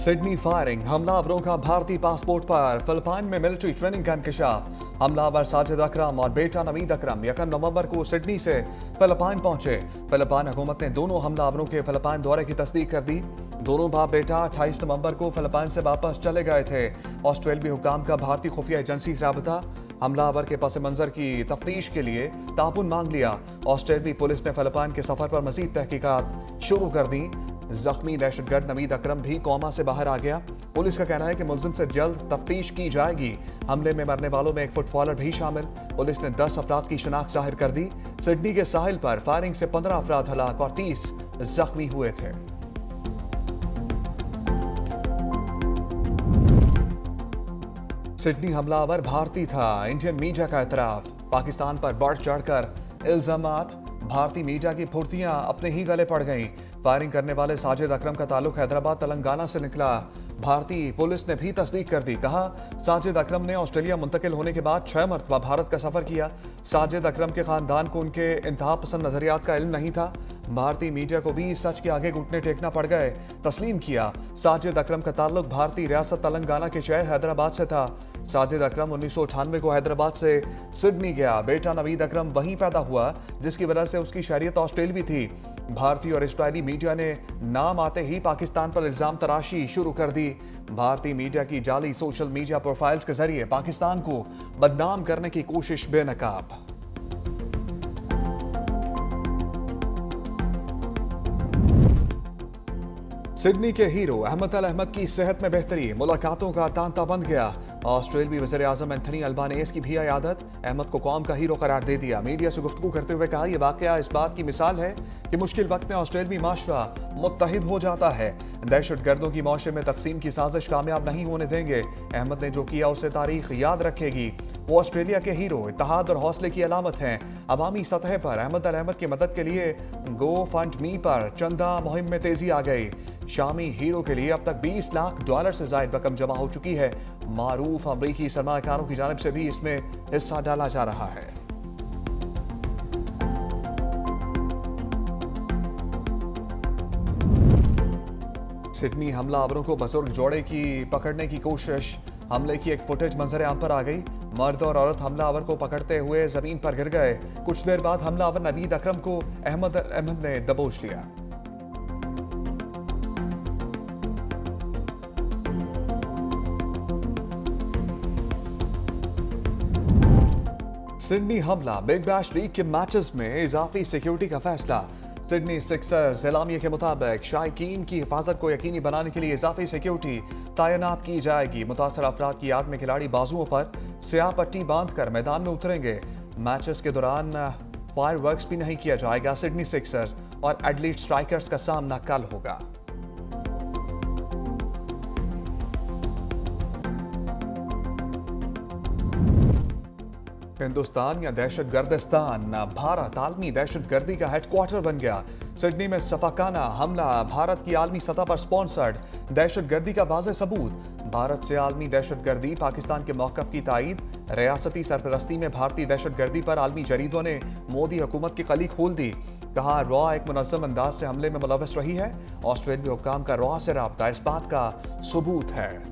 Sydney firing, हमलावरों का भारतीय पासपोर्ट पर फिलिपाइन में मिलिट्री ट्रेनिंग का इंकशाफ। हमलावर साजिद अकरम और बेटा नवीद अकरम 1 नवंबर को सिडनी से फिलिपाइन पहुंचे। फिलिपाइन हुकूमत ने दोनों हमलावरों के फिलिपाइन दौरे की तस्दीक कर दी। दोनों बाप बेटा 28 नवंबर को फिलिपाइन से वापस चले गए थे। ऑस्ट्रेलियाई हुकाम का भारतीय खुफिया एजेंसी से राबता। हमलावर के पस मंजर की तफ्तीश के लिए ताउन मांग लिया। ऑस्ट्रेलियाई पुलिस ने फिलिपाइन के सफर पर मजीद तहकीकात शुरू कर दी। जख्मी दहशतगर्द नवीद अकरम भी कोमा से बाहर आ गया। पुलिस का कहना है कि मुलजिम से जल्द तफ्तीश की जाएगी। हमले में मरने वालों में एक फुटबॉलर भी शामिल। पुलिस ने 10 अफराद की शनाख्त जाहिर कर दी। सिडनी के साहिल पर फायरिंग से 15 अफराद हलाक और 30 जख्मी हुए थे। सिडनी हमलावर भारतीय था, इंडियन मीडिया का एतराफ। पाकिस्तान पर बढ़ चढ़कर इल्जामात, भारतीय मीडिया की फुर्तियां अपने ही गले पड़ गईं। फायरिंग करने वाले साजिद अकरम का ताल्लुक हैदराबाद तेलंगाना से निकला। भारतीय पुलिस ने भी तस्दीक कर दी। कहा, साजिद अकरम ने ऑस्ट्रेलिया मुंतकिल होने के बाद 6 मरतबा भारत का सफर किया। साजिद अकरम के खानदान को उनके इंतहा पसंद नजरियात का इल्म नहीं था। भारतीय मीडिया को भी सच के आगे घुटने टेकना पड़ गए। तस्लीम किया, साजिद अकरम का ताल्लुक भारतीय रियासत तेलंगाना के शहर हैदराबाद से था। साजिद अकरम 1998 को हैदराबाद से सिडनी गया। बेटा नवीद अकरम वहीं पैदा हुआ, जिसकी वजह से उसकी शहरियत ऑस्ट्रेलवी थी। भारतीय और इस्राइली मीडिया ने नाम आते ही पाकिस्तान पर इल्जाम तराशी शुरू कर दी। भारतीय मीडिया की जाली सोशल मीडिया प्रोफाइल्स के जरिए पाकिस्तान को बदनाम करने की कोशिश बेनकाब। सिडनी के हीरो अहमद अल अहमद की सेहत में बेहतरी, मुलाकातों का तांता बंद गया। ऑस्ट्रेलियाई वज़ीर आज़म एंथनी अल्बानीज़ की भी आयादत, अहमद को कौम का हीरो करार दे दिया। मीडिया से गुफ्तगू करते हुए कहा, यह वाकया इस बात की मिसाल है कि मुश्किल वक्त में ऑस्ट्रेलियाई माशरा मुत्तहिद हो जाता है। दहशतगर्दों की मौशे में तकसीम की साजिश कामयाब नहीं होने देंगे। अहमद ने जो किया उसे तारीख याद रखेगी। वो ऑस्ट्रेलिया के हीरो, इत्तेहाद और हौसले की अलामत हैं। अवामी सतह पर अहमद अल अहमद की मदद के लिए गो फंड मी पर चंदा मुहिम में तेजी आ गई। शामी हीरो के लिए अब तक $20 लाख से जायद रकम जमा हो चुकी है। मारूफ अमरीकी सरमाकारों की जानिब से भी इसमें हिस्सा डाला जा रहा है। सिडनी हमलावरों को बुजुर्ग जोड़े की पकड़ने की कोशिश, हमले की एक फुटेज मंजर आम पर आ गई। मर्द और औरत हमलावर को पकड़ते हुए जमीन पर गिर गए। कुछ देर बाद हमलावर नवीद अकरम को अहमद अहमद ने दबोच लिया। सिडनी हमला, बिग बैश लीग के मैचेस में इजाफी सिक्योरिटी का फैसला। सिडनी सिक्सर्स एलामिया के मुताबिक शायकीन की हिफाजत को यकीनी बनाने के लिए इजाफी सिक्योरिटी तैनात की जाएगी। मुतासर अफराद की याद में खिलाड़ी बाजुओं पर स्याह पट्टी बांधकर मैदान में उतरेंगे। मैचेस के दौरान फायरवर्क्स भी नहीं किया जाएगा। सिडनी सिक्सर्स और एडलीड स्ट्राइकर्स का सामना कल होगा। हिंदुस्तान या दहशत गर्दिस्तान, भारत आलमी दहशत गर्दी का हेडक्वार्टर बन गया। सिडनी में सफाकाना हमला भारत की आलमी सतह पर स्पॉन्सर्ड दहशत गर्दी का वाज़ेह सबूत। भारत से आलमी दहशत गर्दी, पाकिस्तान के मौक़िफ़ की तायीद। रियासती सरपरस्ती में भारतीय दहशत गर्दी पर आलमी जरीदों ने मोदी हुकूमत की कली खोल दी। कहा, रॉ एक मुनज़्ज़म अंदाज से हमले में मुलव्वस रही है। ऑस्ट्रेलियाई हुक्काम का रॉ से राब्ता इस बात का सबूत है।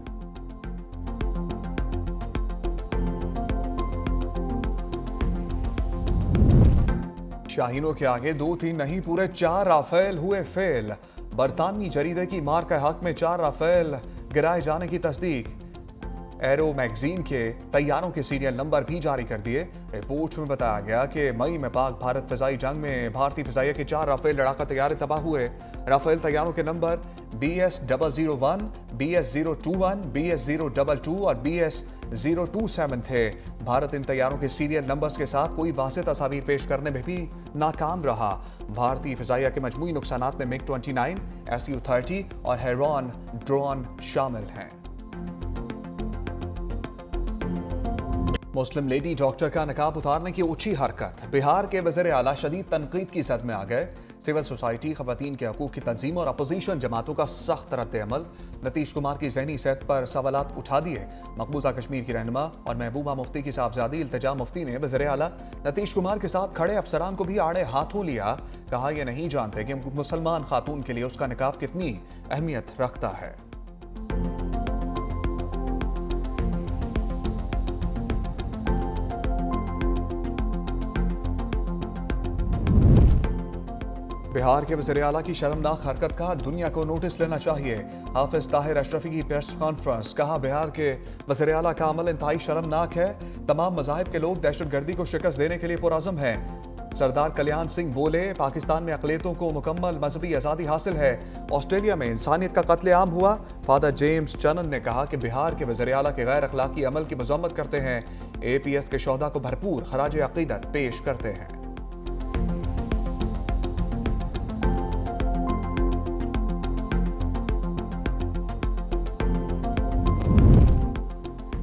शाहीनों के आगे 2-3 नहीं, पूरे 4 राफेल हुए फेल। बरतानवी जरीदे की मार के हक में 4 राफेल गिराए जाने की तस्दीक। एरो मैगजीन के तैयारों के सीरियल नंबर भी जारी कर दिए। रिपोर्ट में बताया गया कि मई में पाक भारत फिजाई जंग में भारतीय फिजाइया के 4 राफेल लड़ाका तैयारे तबाह हुए। राफेल तैयारों के नंबर BS001, BS021, BS022 और BS027 थे। भारत इन तैयारों के सीरियल नंबर्स के साथ कोई वाज़ेह तस्वीर पेश करने में भी नाकाम रहा। भारतीय फिजाइया के मजमूई नुकसानात में MiG-29, Su-30 और हेरॉन ड्रोन शामिल हैं। मुस्लिम लेडी डॉक्टर का नकाब उतारने की ऊंची हरकत, बिहार के वज़ीर आला शदीद तनकीद की ज़द में आ गए। सिविल सोसाइटी, खवातीन के हकूक़ की तंजीम और अपोजिशन जमातों का सख्त रद्द-ए-अमल। नीतीश कुमार की ज़हनी सेहत पर सवालात उठा दिए। मकबूजा कश्मीर की रहनुमा और महबूबा मुफ्ती की साहबजादी इल्तिजा मुफ्ती ने वज़ीर आला नीतीश कुमार के साथ खड़े अफसरान को भी आड़े हाथों लिया। कहा, यह नहीं जानते कि मुसलमान खातून के लिए उसका निकाब कितनी अहमियत रखता है। बिहार के वज़ीर आला की शर्मनाक हरकत का दुनिया को नोटिस लेना चाहिए। हाफिज ताहिर अशरफी की प्रेस कॉन्फ्रेंस। कहा बिहार के वज़ीर आला का अमल इंतहाई शर्मनाक है। तमाम मज़ाहिब के लोग दहशतगर्दी को शिकस्त देने के लिए पुरअज़्म हैं। सरदार कल्याण सिंह बोले, पाकिस्तान में अक़लियतों को मुकम्मल मजहबी आज़ादी हासिल है। ऑस्ट्रेलिया में इंसानियत का कत्लेआम हुआ। फादर जेम्स चनन ने कहा कि बिहार के वज़ीर आला के गैर अखलाकी अमल की मज़म्मत करते हैं। APS के शोहदा को भरपूर खराज अक़ीदत पेश करते हैं।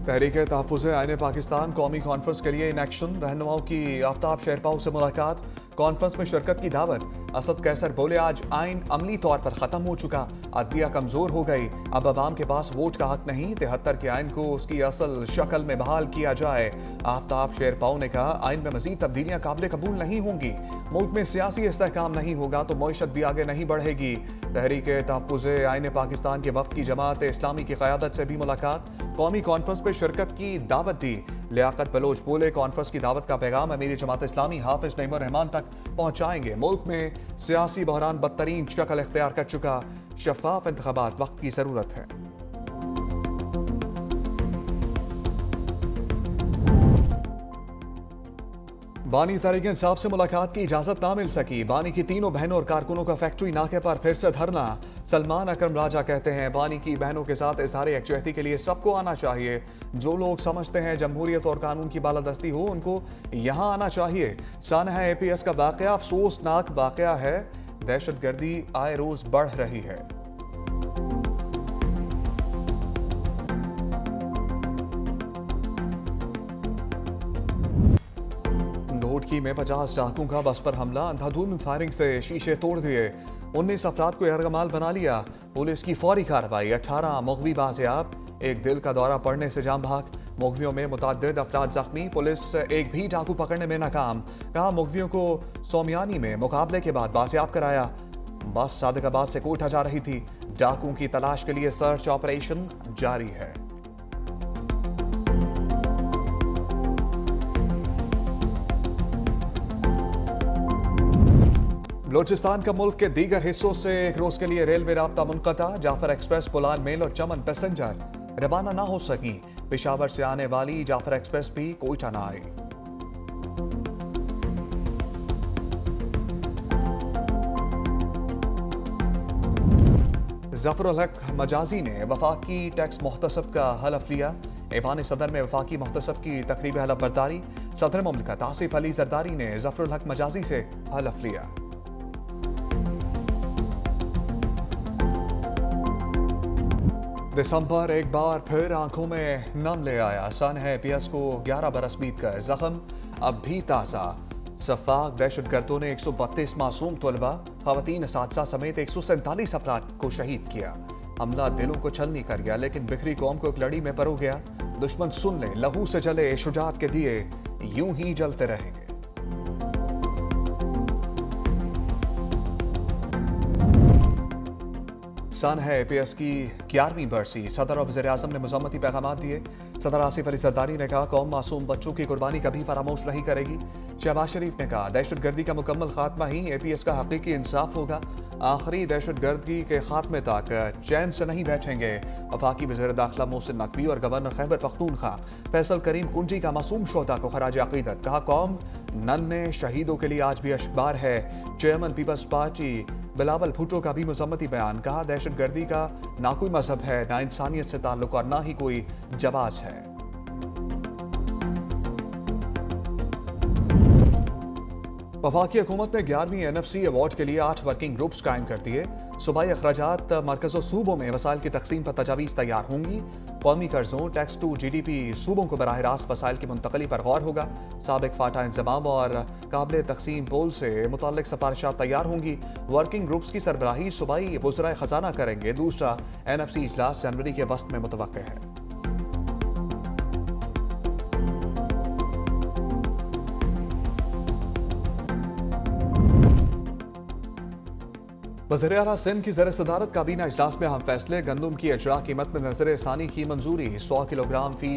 तहरीक तहफ़्फ़ुज़ आईन पाकिस्तान कौमी कॉन्फ्रेंस के लिए इन एक्शन। रहनुमाओं की आफ्ताब शेरपाओ से मुलाकात, कॉन्फ्रेंस में शिरकत की दावत। असद कैसर बोले, आज आइन अमली तौर पर ख़त्म हो चुका, अदलिया कमज़ोर हो गई, अब अवाम के पास वोट का हक नहीं। 73 के आइन को उसकी असल शक्ल में बहाल किया जाए। आफ्ताब शेरपाओ ने कहा, आइन में मज़ीद तब्दीलियाँ काबिल कबूल नहीं होंगी। मुल्क में सियासी इस्तेहकाम नहीं होगा तो मईशत भी आगे नहीं बढ़ेगी। तहरीक तहफ़्फ़ुज़ आईन पाकिस्तान के वफ़द की जमात इस्लामी की क़यादत से भी मुलाकात, कौमी कॉन्फ्रेंस में शिरकत की दावत दी। लियाकत बलोच बोले, कॉन्फ्रेंस की दावत का पैगाम अमीरी जमात इस्लामी हाफिज नईमुर रहमान तक पहुंचाएंगे। मुल्क में सियासी बहरान बदतरीन शक्ल इख्तियार कर चुका, शफाफ इंतखाबात वक्त की जरूरत है। बानी तहरीक इंसाफ से मुलाकात की इजाजत ना मिल सकी। बानी की तीनों बहनों और कारकुनों का फैक्ट्री नाके पर फिर से धरना। सलमान अकरम राजा कहते हैं, बानी की बहनों के साथ इजहार यकजहती के लिए सबको आना चाहिए। जो लोग समझते हैं जमहूरियत और कानून की बालादस्ती हो, उनको यहाँ आना चाहिए। सानहा APS का वाकया अफसोसनाक वाकया है। दहशतगर्दी आए रोज बढ़ रही है। घोटकी में 50 डाकुओं का बस पर हमला, अंधाधुंध फायरिंग से शीशे तोड़ दिए। 19 अफराद को यरगमाल बना लिया। पुलिस की फौरी कार्रवाई। 18 मुग़वी बाजियाब, एक दिल का दौरा पड़ने से जाम भाग। मुग़वियों में मुतअद्दिद अफराद जख्मी, पुलिस एक भी डाकू पकड़ने में नाकाम। कहा, मुग़वियों को सोमियानी में मुकाबले के बाद बाजियाब कराया। बस सादिकाबाद से कोटा जा रही थी। डाकुओं की तलाश के लिए सर्च ऑपरेशन जारी है। बलोचिस्तान का मुल्क के दीगर हिस्सों से एक रोज के लिए रेलवे राब्ता मुनक़ता। जाफर एक्सप्रेस, पुलान मेल और चमन पैसेंजर रवाना ना हो सकी। पेशावर से आने वाली जाफर एक्सप्रेस भी कोयटा ना आई। ज़फ़रुल हक मजाजी ने वफाकी टैक्स मुहतसब का हलफ लिया। ऐवान सदर में वफाकी मुहतसब की तकरीब हलफ बर्दारी। सदर मुमलिकत आसिफ अली जरदारी ने ज़फ़रुल हक मजाजी से हलफ लिया। दिसंबर एक बार फिर आंखों में नम ले आया। सानहा APS को 11 बरस बीत गए, जख्म अब भी ताज़ा। सफाक दहशतगर्दों ने 132 मासूम तलबा, खवातीन असातिज़ा समेत 147 अफराद को शहीद किया। हमला दिलों को छलनी कर गया, लेकिन बिखरी कौम को एक लड़ी में परो गया। दुश्मन सुन ले, लहू से जले शुजात के दिए यूं ही जलते रहेंगे। सानहा APS की 11वीं बरसी। सदर और वज़ीर आज़म ने मज़म्मती पैगाम दिए। सदर आसिफ अली जरदारी ने कहा, कौम मासूम बच्चों की कुर्बानी कभी फरामोश नहीं करेगी। शहबाज शरीफ ने कहा, दहशतगर्दी का मुकम्मल खात्मा ही APS का हकीकी इंसाफ होगा। आखिरी दहशतगर्दी के खात्मे तक चैन से नहीं बैठेंगे। वफाकी वज़ीर दाखिला मोहसिन नकवी और गवर्नर खैबर पख्तूनख्वा फैसल करीम कुंजी का मासूम शोहदा को खराज अक़ीदत। कहा, कौम नन्हे शहीदों के लिए आज भी अश्कबार है। चेयरमैन पीपल्स पार्टी बिलावल भुट्टो का भी मज़म्मती बयान। कहा, दहशतगर्दी का ना कोई मजहब है, ना इंसानियत से ताल्लुक और ना ही कोई जवाज़ है। वफाकी हुकूमत ने 11वीं NFC अवार्ड के लिए 8 वर्किंग ग्रुप्स कायम कर दिए। सूबाई अखराजात, मरकज़ और सूबों में वसाइल की तकसीम पर तजावीज़ तैयार होंगी। कौमी कर्जों, टैक्स टू GDP सूबों को बराह रास्त वसाइल की मुंतकली पर गौर होगा। साबिक फाटा इंजमाम और काबिल तकसीम पोल से मुताल्लिक सिफारिशात तैयार होंगी। वर्किंग ग्रुप्स की सरबराही सूबाई वज़राए ख़जाना करेंगे। दूसरा NFC इजलास जनवरी के वस्त में मुतवक्किल है। वज़ीर आला सिंध की ज़र सदारत काबीना इजलास में अहम फैसले। गंदम की अजरा कीमत में नजर सानी की मंजूरी। 100 किलोग्राम फी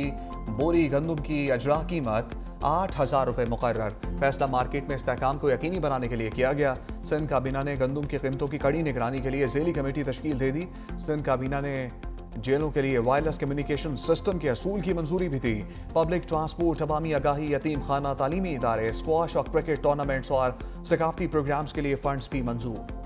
बोरी गंदम की अजरा कीमत 8,000 रुपये मुकर्रर। फैसला मार्केट में इस्तेहकाम को यकीनी बनाने के लिए किया गया। सिंध काबीना ने गंदम की कीमतों की कड़ी निगरानी के लिए ज़ेली कमेटी तश्कील दे दी। सिंध काबीना ने जेलों के लिए वायरलेस कम्युनिकेशन सिस्टम के असूल की मंजूरी भी दी। पब्लिक ट्रांसपोर्ट, अवामी आगाही, यतीम खाना, तालीमी इदारे, स्क्वाश और क्रिकेट टूर्नामेंट्स और सकाफती प्रोग्राम्स के लिए फंड्स भी मंजूर।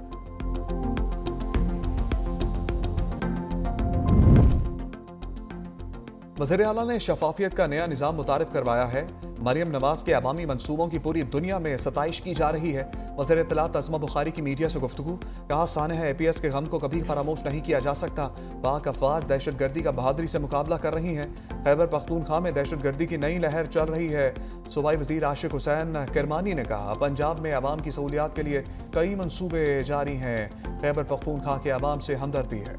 वज़ीर आला ने शफाफियत का नया निज़ाम मुतारिफ करवाया है। मरियम नवाज के अवामी मंसूबों की पूरी दुनिया में सताइश की जा रही है। वज़ीर इत्तलात अज़मा बुखारी की मीडिया से गुफ्तगू। कहा, सानह APS के गम को कभी फरामोश नहीं किया जा सकता। पाक अफवाज दहशत गर्दी का बहादुरी से मुकाबला कर रही हैं। खैबर पख्तूनख्वा में दहशत गर्दी की नई लहर चल रही है। सूबाई वज़ीर आशिक हुसैन किरमानी ने कहा, पंजाब में अवाम की सहूलियात के लिए कई मंसूबे जारी हैं। खैबर पख्तूनख्वा के अवाम से हमदर्दी है।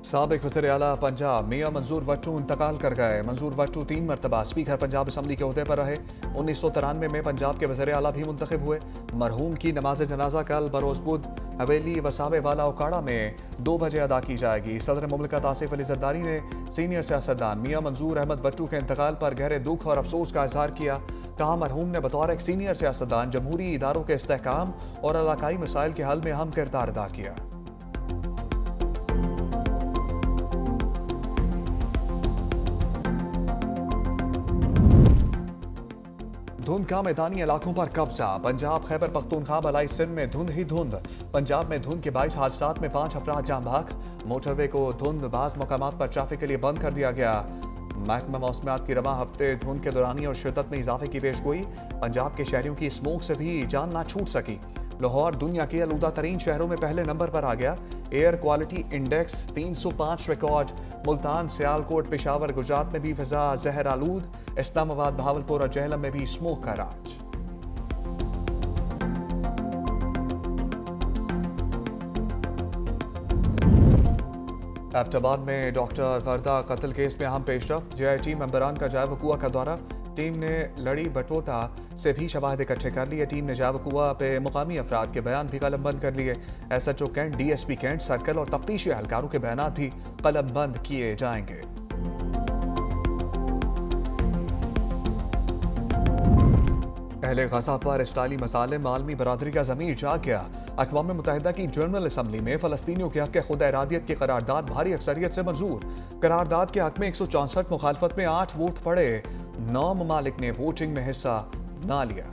साबिक वज़ीर आला पंजाब मियां मंजूर वट्टू इंतकाल कर गए। मंजूर वट्टू 3 मरतबा स्पीकर पंजाब असम्बली के ओहदे पर रहे। 1993 में पंजाब के वज़ीर आला भी मुंतखब हुए। मरहूम की नमाज जनाजा कल बरोज़ बुध हवेली वसावे वाला उकाड़ा में 2 बजे अदा की जाएगी। सदर मुमलिकत आसिफ अली जरदारी ने सीनियर सियासतदान मियां मंजूर अहमद वट्टू के इंतकाल पर गहरे दुख और अफसोस का इजहार किया। कहा, मरहूम ने बतौर एक सीनियर सियासतदान जमहूरी इदारों के इस्तेहकाम और इलाकाई मसाइल के हल में अहम किरदार अदा किया। धुंध का मैदानी इलाकों पर कब्जा। पंजाब खैबर पख्तूनख्वा बलाई सिंध में धुंध ही धुंध। पंजाब में धुंध के 22 हादसात में 5 अफराद जान भाग। मोटरवे को धुंध बाज मकामात पर ट्रैफिक के लिए बंद कर दिया गया। महकमा मौसमियात की रवा हफ्ते धुंध के दौरानी और शिद्दत में इजाफे की पेशगोई। पंजाब के शहरियों की स्मोक से भी जान ना छूट सकी। लाहौर दुनिया के आलूदा तरीन शहरों में पहले नंबर पर आ गया। Air quality index 305 record. Multan, Sialkot, Peshawar, Gujarat में भी फिजा जहर आलूद। इस्लामाबाद, बहावलपुर और जहलम में भी स्मोक का राज। एबटाबाद में डॉक्टर वर्दा कत्ल केस में अहम पेशरफ। JIT मेंबरान का जाय वकुआ का दौरा। टीम ने लड़ी बटोता से भी शवाहिद इकट्ठे कर लिए। टीम ने जाय वकुआ पे मुकामी अफराद के बयान भी कलमबंद कर लिए। SHO Cantt, DSP Cantt, circle और तफ्तीशी एहलकारों के बयान भी कलमबंद किए जाएंगे। अहले गजा पर इसराइली मसालिम आलमी बरादरी का ज़मीर जाग गया। अक़वाम मुत्तहिदा की जनरल असम्बली में फ़लस्तीनियों के हक़ खुद इरादियत की करारदाद भारी अक्सरियत से मंजूर। करारदाद के हक़ में 164, मुखालफत में 8 वोट पड़े। 9 ममालिक ने वोटिंग में हिस्सा ना लिया।